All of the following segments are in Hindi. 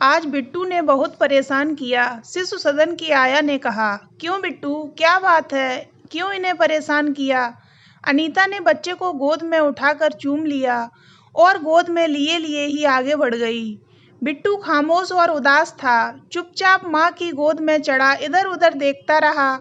आज बिट्टू ने बहुत परेशान किया। शिशु सदन की आया ने कहा, क्यों बिट्टू, क्या बात है, क्यों इन्हें परेशान किया। अनीता ने बच्चे को गोद में उठाकर चूम लिया और गोद में लिए लिए ही आगे बढ़ गई। बिट्टू खामोश और उदास था, चुपचाप माँ की गोद में चढ़ा इधर उधर देखता रहा।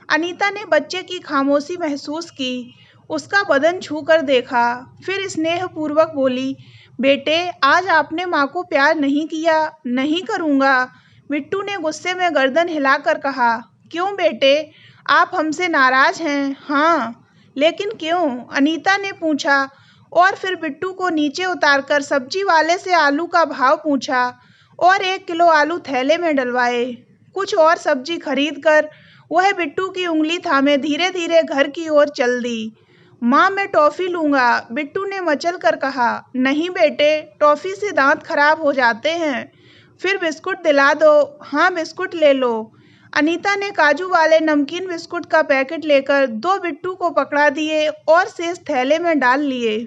अनीता ने बच्चे की खामोशी महसूस की, उसका बदन छू कर देखा, फिर स्नेहपूर्वक बोली, बेटे, आज आपने माँ को प्यार नहीं किया। नहीं करूँगा, बिट्टू ने गुस्से में गर्दन हिलाकर कहा। क्यों बेटे, आप हमसे नाराज हैं? हाँ, लेकिन क्यों? अनीता ने पूछा और फिर बिट्टू को नीचे उतारकर सब्जी वाले से आलू का भाव पूछा और 1 किलो आलू थैले में डलवाए। कुछ और सब्जी खरीद कर वह बिट्टू की उंगली थामे धीरे धीरे घर की ओर चल दी। माँ, मैं टॉफ़ी लूँगा, बिट्टू ने मचल कर कहा। नहीं बेटे, टॉफ़ी से दांत खराब हो जाते हैं। फिर बिस्कुट दिला दो। हाँ, बिस्कुट ले लो। अनीता ने काजू वाले नमकीन बिस्कुट का पैकेट लेकर 2 बिट्टू को पकड़ा दिए और शेष थैले में डाल लिए।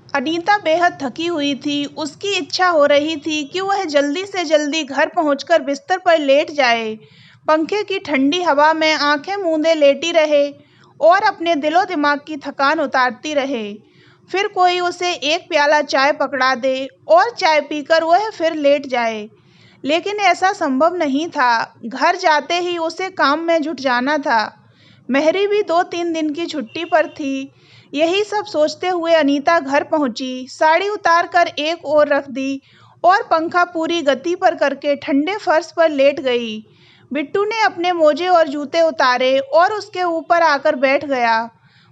अनीता बेहद थकी हुई थी। उसकी इच्छा हो रही थी कि वह जल्दी से जल्दी घर पहुंचकर बिस्तर पर लेट जाए, पंखे की ठंडी हवा में आंखें मूंदे लेटी रहे और अपने दिलो दिमाग की थकान उतारती रहे। फिर कोई उसे 1 प्याला चाय पकड़ा दे और चाय पीकर वह फिर लेट जाए, लेकिन ऐसा संभव नहीं था। घर जाते ही उसे काम में जुट जाना था। मेहरी भी 2-3 दिन की छुट्टी पर थी। यही सब सोचते हुए अनीता घर पहुंची, साड़ी उतार कर एक ओर रख दी और पंखा पूरी गति पर करके ठंडे फर्श पर लेट गई। बिट्टू ने अपने मोजे और जूते उतारे और उसके ऊपर आकर बैठ गया।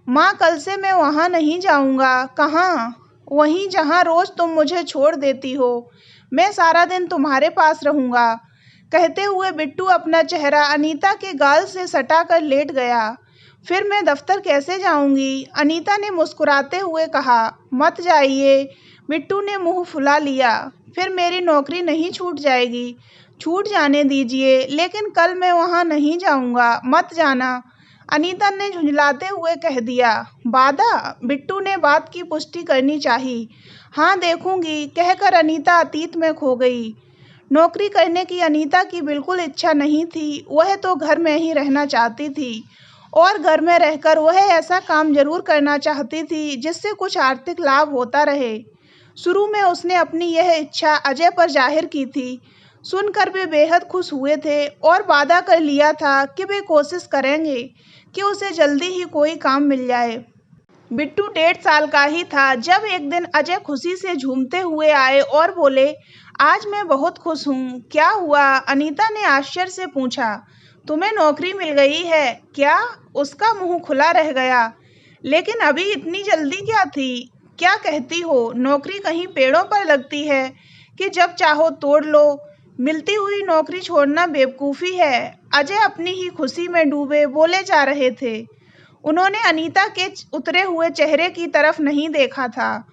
माँ, कल से मैं वहाँ नहीं जाऊँगा। कहाँ? वहीं जहाँ रोज तुम मुझे छोड़ देती हो। मैं सारा दिन तुम्हारे पास रहूँगा। कहते हुए बिट्टू अपना चेहरा अनीता के गाल से सटा कर लेट गया। फिर मैं दफ्तर कैसे जाऊँगी? अनीता ने मुस्कुराते हुए कहा। मत जाइए, बिट्टू ने मुँह फुला लिया। फिर मेरी नौकरी नहीं छूट जाएगी? छूट जाने दीजिए, लेकिन कल मैं वहाँ नहीं जाऊँगा। मत जाना, अनीता ने झुंझलाते हुए कह दिया। वादा? बिट्टू ने बात की पुष्टि करनी चाही। हाँ, देखूंगी, कहकर अनीता अतीत में खो गई। नौकरी करने की अनीता की बिल्कुल इच्छा नहीं थी। वह तो घर में ही रहना चाहती थी और घर में रहकर वह ऐसा काम जरूर करना चाहती थी जिससे कुछ आर्थिक लाभ होता रहे। शुरू में उसने अपनी यह इच्छा अजय पर जाहिर की थी। सुनकर वे बेहद खुश हुए थे और वादा कर लिया था कि वे कोशिश करेंगे कि उसे जल्दी ही कोई काम मिल जाए। बिट्टू 1.5 साल का ही था जब एक दिन अजय खुशी से झूमते हुए आए और बोले, आज मैं बहुत खुश हूँ। क्या हुआ? अनीता ने आश्चर्य से पूछा। तुम्हें नौकरी मिल गई है क्या? उसका मुंह खुला रह गया। लेकिन अभी इतनी जल्दी क्या थी? क्या कहती हो? नौकरी कहीं पेड़ों पर लगती है कि जब चाहो तोड़ लो? मिलती हुई नौकरी छोड़ना बेवकूफ़ी है। अजय अपनी ही खुशी में डूबे बोले जा रहे थे। उन्होंने अनीता के उतरे हुए चेहरे की तरफ नहीं देखा था।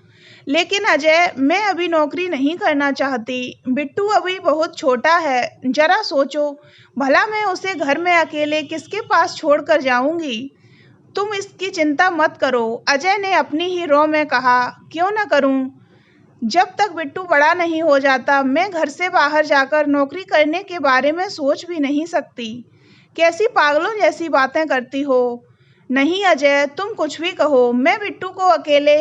लेकिन अजय, मैं अभी नौकरी नहीं करना चाहती। बिट्टू अभी बहुत छोटा है, जरा सोचो, भला मैं उसे घर में अकेले किसके पास छोड़कर जाऊंगी? तुम इसकी चिंता मत करो, अजय ने अपनी ही रौ में कहा। क्यों न करूं? जब तक बिट्टू बड़ा नहीं हो जाता, मैं घर से बाहर जाकर नौकरी करने के बारे में सोच भी नहीं सकती। कैसी पागलों जैसी बातें करती हो। नहीं अजय, तुम कुछ भी कहो, मैं बिट्टू को अकेले।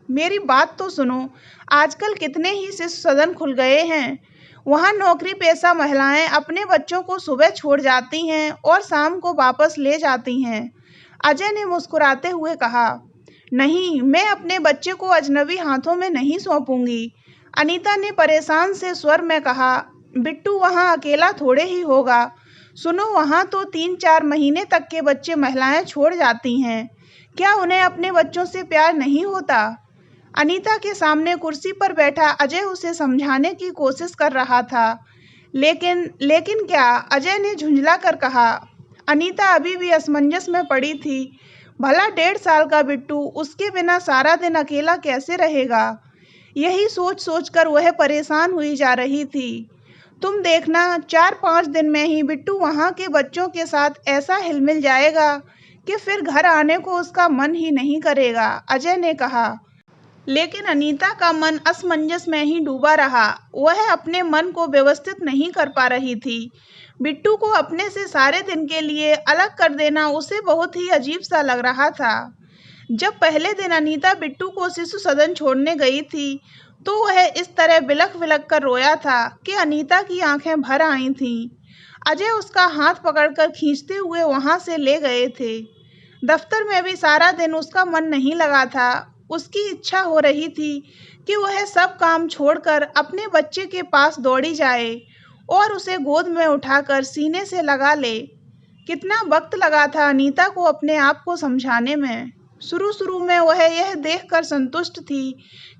मेरी बात तो सुनो, आजकल कितने ही शिशु सदन खुल गए हैं। वहाँ नौकरी पेशा महिलाएं अपने बच्चों को सुबह छोड़ जाती हैं और शाम को वापस ले जाती हैं। अजय ने मुस्कुराते हुए कहा। नहीं, मैं अपने बच्चे को अजनबी हाथों में नहीं सौंपूंगी, अनीता ने परेशान से स्वर में कहा। बिट्टू वहाँ अकेला थोड़े ही होगा। सुनो, वहाँ तो 3-4 महीने तक के बच्चे महिलाएं छोड़ जाती हैं। क्या उन्हें अपने बच्चों से प्यार नहीं होता? अनीता के सामने कुर्सी पर बैठा अजय उसे समझाने की कोशिश कर रहा था। लेकिन क्या? अजय ने झुंझला कर कहा। अनीता अभी भी असमंजस में पड़ी थी। भला 1.5 साल का बिट्टू उसके बिना सारा दिन अकेला कैसे रहेगा? यही सोच सोच कर वह परेशान हुई जा रही थी। तुम देखना, 4-5 दिन में ही बिट्टू वहाँ के बच्चों के साथ ऐसा हिलमिल जाएगा कि फिर घर आने को उसका मन ही नहीं करेगा, अजय ने कहा। लेकिन अनीता का मन असमंजस में ही डूबा रहा। वह अपने मन को व्यवस्थित नहीं कर पा रही थी। बिट्टू को अपने से सारे दिन के लिए अलग कर देना उसे बहुत ही अजीब सा लग रहा था। जब पहले दिन अनीता बिट्टू को शिशु सदन छोड़ने गई थी तो वह इस तरह बिलख बिलख कर रोया था कि अनीता की आंखें भर आई थीं। अजय उसका हाथ पकड़कर खींचते हुए वहां से ले गए थे। दफ्तर में भी सारा दिन उसका मन नहीं लगा था। उसकी इच्छा हो रही थी कि वह सब काम छोड़कर अपने बच्चे के पास दौड़ी जाए और उसे गोद में उठाकर सीने से लगा ले। कितना वक्त लगा था अनीता को अपने आप को समझाने में। शुरू में वह यह देखकर संतुष्ट थी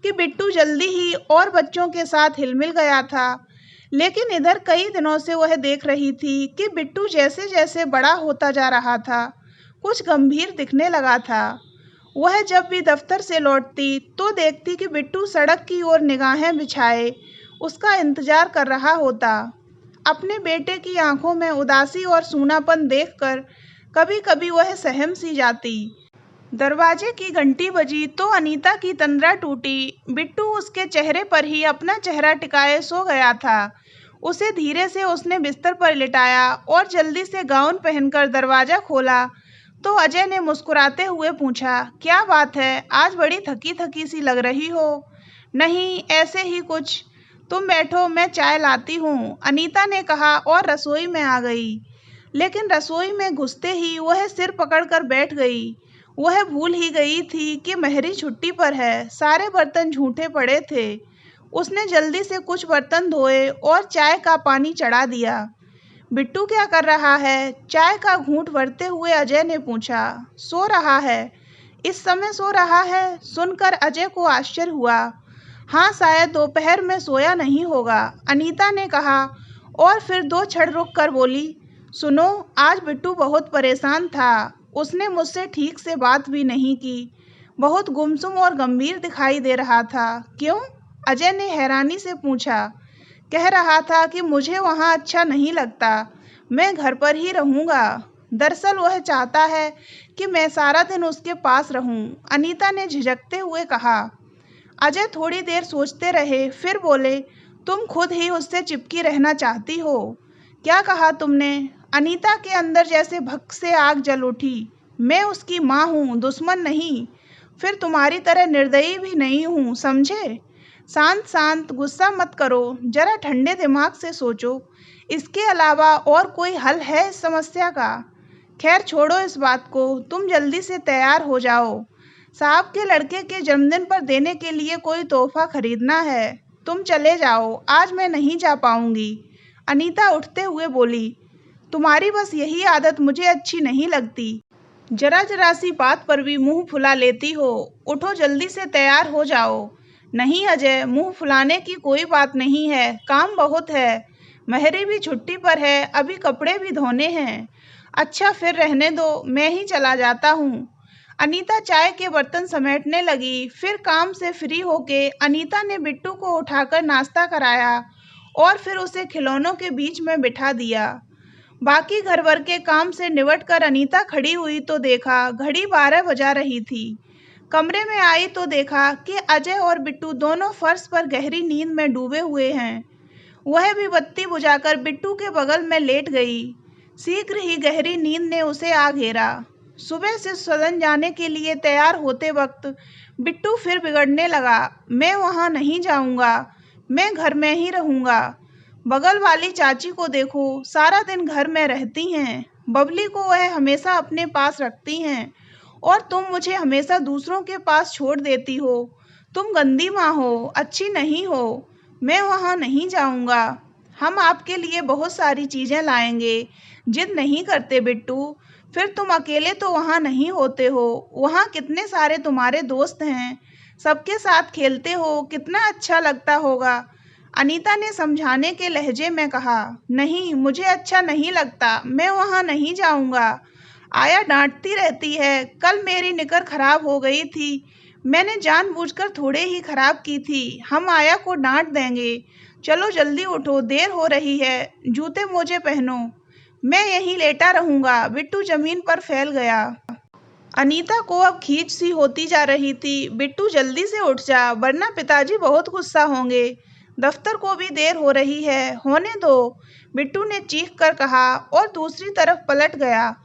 कि बिट्टू जल्दी ही और बच्चों के साथ हिलमिल गया था, लेकिन इधर कई दिनों से वह देख रही थी कि बिट्टू जैसे जैसे बड़ा होता जा रहा था, कुछ गंभीर दिखने लगा था। वह जब भी दफ्तर से लौटती तो देखती कि बिट्टू सड़क की ओर निगाहें बिछाए उसका इंतजार कर रहा होता। अपने बेटे की आंखों में उदासी और सूनापन देखकर कभी कभी वह सहम सी जाती। दरवाजे की घंटी बजी तो अनीता की तंद्रा टूटी। बिट्टू उसके चेहरे पर ही अपना चेहरा टिकाए सो गया था। उसे धीरे से उसने बिस्तर पर लिटाया और जल्दी से गाउन पहनकर दरवाजा खोला तो अजय ने मुस्कुराते हुए पूछा, क्या बात है, आज बड़ी थकी थकी सी लग रही हो। नहीं, ऐसे ही कुछ। तुम बैठो, मैं चाय लाती हूँ, अनीता ने कहा और रसोई में आ गई। लेकिन रसोई में घुसते ही वह सिर पकड़कर बैठ गई। वह भूल ही गई थी कि मेहरी छुट्टी पर है। सारे बर्तन झूठे पड़े थे। उसने जल्दी से कुछ बर्तन धोए और चाय का पानी चढ़ा दिया। बिट्टू क्या कर रहा है? चाय का घूंट भरते हुए अजय ने पूछा। सो रहा है। इस समय सो रहा है? सुनकर अजय को आश्चर्य हुआ। हाँ, शायद दोपहर में सोया नहीं होगा, अनीता ने कहा और फिर 2 क्षण रुक कर बोली, सुनो, आज बिट्टू बहुत परेशान था। उसने मुझसे ठीक से बात भी नहीं की। बहुत गुमसुम और गंभीर दिखाई दे रहा था। क्यों? अजय ने हैरानी से पूछा। कह रहा था कि मुझे वहाँ अच्छा नहीं लगता, मैं घर पर ही रहूँगा। दरअसल वह चाहता है कि मैं सारा दिन उसके पास रहूं, अनीता ने झिझकते हुए कहा। अजय थोड़ी देर सोचते रहे, फिर बोले, तुम खुद ही उससे चिपकी रहना चाहती हो। क्या कहा तुमने? अनीता के अंदर जैसे भक से आग जल उठी। मैं उसकी माँ हूँ, दुश्मन नहीं। फिर तुम्हारी तरह निर्दयी भी नहीं हूँ, समझे? शांत शांत, गुस्सा मत करो, जरा ठंडे दिमाग से सोचो। इसके अलावा और कोई हल है इस समस्या का? खैर छोड़ो इस बात को, तुम जल्दी से तैयार हो जाओ। साहब के लड़के के जन्मदिन पर देने के लिए कोई तोहफा खरीदना है। तुम चले जाओ, आज मैं नहीं जा पाऊंगी। अनीता उठते हुए बोली, तुम्हारी बस यही आदत मुझे अच्छी नहीं लगती। जरा जरा सी बात पर भी मुंह फुला लेती हो। उठो, जल्दी से तैयार हो जाओ। नहीं अजय, मुंह फुलाने की कोई बात नहीं है, काम बहुत है। मेहरी भी छुट्टी पर है, अभी कपड़े भी धोने हैं। अच्छा फिर रहने दो, मैं ही चला जाता हूँ। अनीता चाय के बर्तन समेटने लगी। फिर काम से फ्री होके अनीता ने बिट्टू को उठाकर नाश्ता कराया और फिर उसे खिलौनों के बीच में बिठा दिया। बाकी घर भर के काम से निपटकर अनीता खड़ी हुई तो देखा घड़ी 12 बजा रही थी। कमरे में आई तो देखा कि अजय और बिट्टू दोनों फर्श पर गहरी नींद में डूबे हुए हैं। वह भी बत्ती बुझाकर बिट्टू के बगल में लेट गई। शीघ्र ही गहरी नींद ने उसे आ घेरा। सुबह से सदन जाने के लिए तैयार होते वक्त बिट्टू फिर बिगड़ने लगा। मैं वहाँ नहीं जाऊँगा, मैं घर में ही रहूँगा। बगल वाली चाची को देखो, सारा दिन घर में रहती हैं। बबली को वह हमेशा अपने पास रखती हैं और तुम मुझे हमेशा दूसरों के पास छोड़ देती हो। तुम गंदी माँ हो, अच्छी नहीं हो। मैं वहाँ नहीं जाऊँगा। हम आपके लिए बहुत सारी चीज़ें लाएंगे। जिद नहीं करते बिट्टू। फिर तुम अकेले तो वहाँ नहीं होते हो। वहाँ कितने सारे तुम्हारे दोस्त हैं, सबके साथ खेलते हो, कितना अच्छा लगता होगा। अनीता ने समझाने के लहजे में कहा। नहीं, मुझे अच्छा नहीं लगता, मैं वहाँ नहीं जाऊँगा। आया डांटती रहती है। कल मेरी निकर खराब हो गई थी, मैंने जानबूझकर थोड़े ही खराब की थी। हम आया को डांट देंगे। चलो जल्दी उठो, देर हो रही है, जूते मोजे पहनो। मैं यहीं लेटा रहूंगा। बिट्टू जमीन पर फैल गया। अनीता को अब खींच सी होती जा रही थी। बिट्टू जल्दी से उठ जा, वरना पिताजी बहुत गुस्सा होंगे। दफ्तर को भी देर हो रही है, होने दो, बिट्टू ने चीख कर कहा और दूसरी तरफ पलट गया।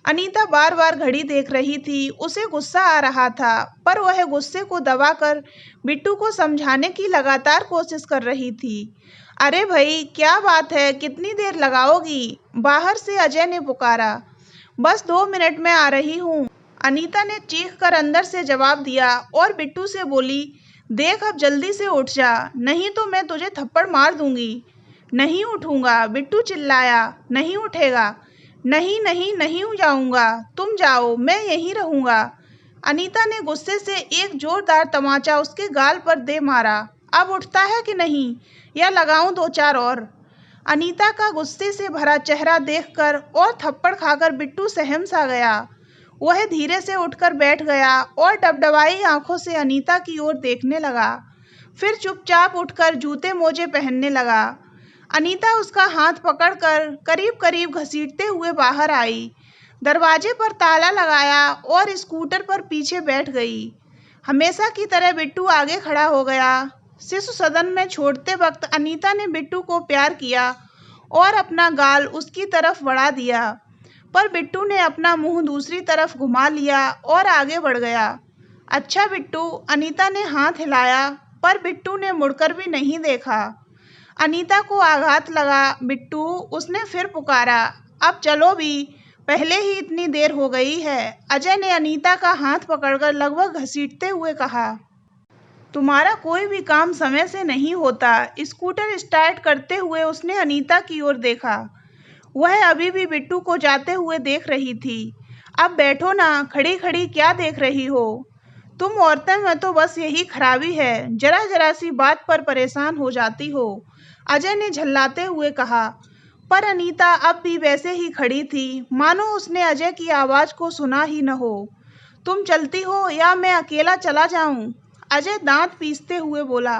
अनीता बार बार घड़ी देख रही थी। उसे गुस्सा आ रहा था, पर वह गुस्से को दबाकर बिट्टू को समझाने की लगातार कोशिश कर रही थी। अरे भाई, क्या बात है, कितनी देर लगाओगी? बाहर से अजय ने पुकारा। बस 2 मिनट में आ रही हूँ, अनीता ने चीख कर अंदर से जवाब दिया और बिट्टू से बोली, देख अब जल्दी से उठ जा, नहीं तो मैं तुझे थप्पड़ मार दूंगी। नहीं उठूंगा, बिट्टू चिल्लाया। नहीं उठेगा? नहीं नहीं नहीं जाऊंगा, तुम जाओ, मैं यहीं रहूंगा। अनीता ने गुस्से से एक जोरदार तमाचा उसके गाल पर दे मारा। अब उठता है कि नहीं, या लगाऊं 2-4 और? अनीता का गुस्से से भरा चेहरा देखकर और थप्पड़ खाकर बिट्टू सहम सा गया। वह धीरे से उठकर बैठ गया और डबडबाई आंखों से अनीता की ओर देखने लगा। फिर चुपचाप उठकर जूते मोजे पहनने लगा। अनीता उसका हाथ पकड़कर करीब करीब घसीटते हुए बाहर आई, दरवाजे पर ताला लगाया और स्कूटर पर पीछे बैठ गई। हमेशा की तरह बिट्टू आगे खड़ा हो गया। शिशु सदन में छोड़ते वक्त अनीता ने बिट्टू को प्यार किया और अपना गाल उसकी तरफ बढ़ा दिया, पर बिट्टू ने अपना मुंह दूसरी तरफ घुमा लिया और आगे बढ़ गया। अच्छा बिट्टू, अनीता ने हाथ हिलाया, पर बिट्टू ने मुड़कर भी नहीं देखा। अनीता को आघात लगा। बिट्टू, उसने फिर पुकारा। अब चलो भी, पहले ही इतनी देर हो गई है। अजय ने अनीता का हाथ पकड़कर लगभग घसीटते हुए कहा, तुम्हारा कोई भी काम समय से नहीं होता। स्कूटर स्टार्ट करते हुए उसने अनीता की ओर देखा। वह अभी भी बिट्टू को जाते हुए देख रही थी। अब बैठो ना, खड़ी खड़ी क्या देख रही हो? तुम औरतें में तो बस यही खराबी है, जरा जरा सी बात पर परेशान हो जाती हो, अजय ने झल्लाते हुए कहा। पर अनीता अब भी वैसे ही खड़ी थी, मानो उसने अजय की आवाज को सुना ही न हो। तुम चलती हो या मैं अकेला चला जाऊं? अजय दांत पीसते हुए बोला।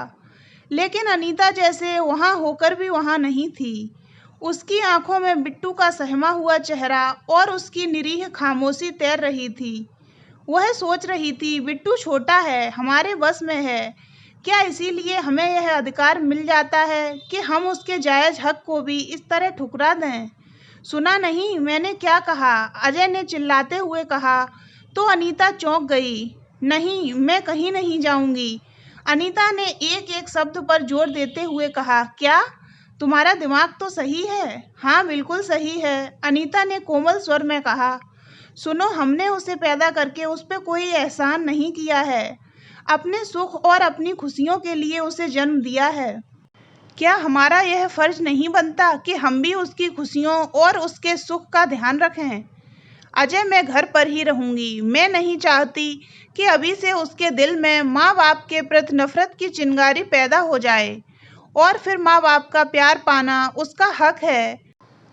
लेकिन अनीता जैसे वहां होकर भी वहां नहीं थी। उसकी आंखों में बिट्टू का सहमा हुआ चेहरा और उसकी निरीह खामोशी तैर रही थी। वह सोच रही थी, बिट्टू छोटा है, हमारे बस में है। क्या इसीलिए हमें यह अधिकार मिल जाता है कि हम उसके जायज हक को भी इस तरह ठुकरा दें? सुना नहीं मैंने क्या कहा? अजय ने चिल्लाते हुए कहा। तो अनीता चौंक गई। नहीं, मैं कहीं नहीं जाऊंगी, अनीता ने एक एक शब्द पर जोर देते हुए कहा। क्या तुम्हारा दिमाग तो सही है? हाँ, बिल्कुल सही है, अनीता ने कोमल स्वर में कहा। सुनो, हमने उसे पैदा करके उस पर कोई एहसान नहीं किया है। अपने सुख और अपनी खुशियों के लिए उसे जन्म दिया है। क्या हमारा यह फर्ज नहीं बनता कि हम भी उसकी खुशियों और उसके सुख का ध्यान रखें? अजय, मैं घर पर ही रहूंगी। मैं नहीं चाहती कि अभी से उसके दिल में माँ बाप के प्रति नफरत की चिंगारी पैदा हो जाए, और फिर माँ बाप का प्यार पाना उसका हक है।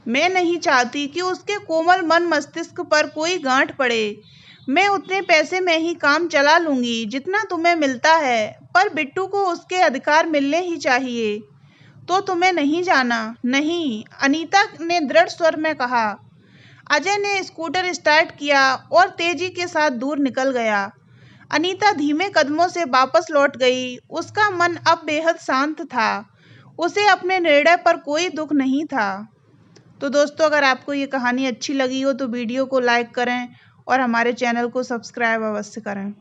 मैं नहीं चाहती कि उसके कोमल मन मस्तिष्क पर कोई गांठ पड़े। मैं उतने पैसे में ही काम चला लूंगी जितना तुम्हें मिलता है, पर बिट्टू को उसके अधिकार मिलने ही चाहिए। तो तुम्हें नहीं जाना? नहीं, अनीता ने दृढ़ स्वर में कहा। अजय ने स्कूटर स्टार्ट किया और तेजी के साथ दूर निकल गया। अनीता धीमे कदमों से वापस लौट गई। उसका मन अब बेहद शांत था। उसे अपने निर्णय पर कोई दुख नहीं था। तो दोस्तों, अगर आपको ये कहानी अच्छी लगी हो तो वीडियो को लाइक करें और हमारे चैनल को सब्सक्राइब अवश्य करें।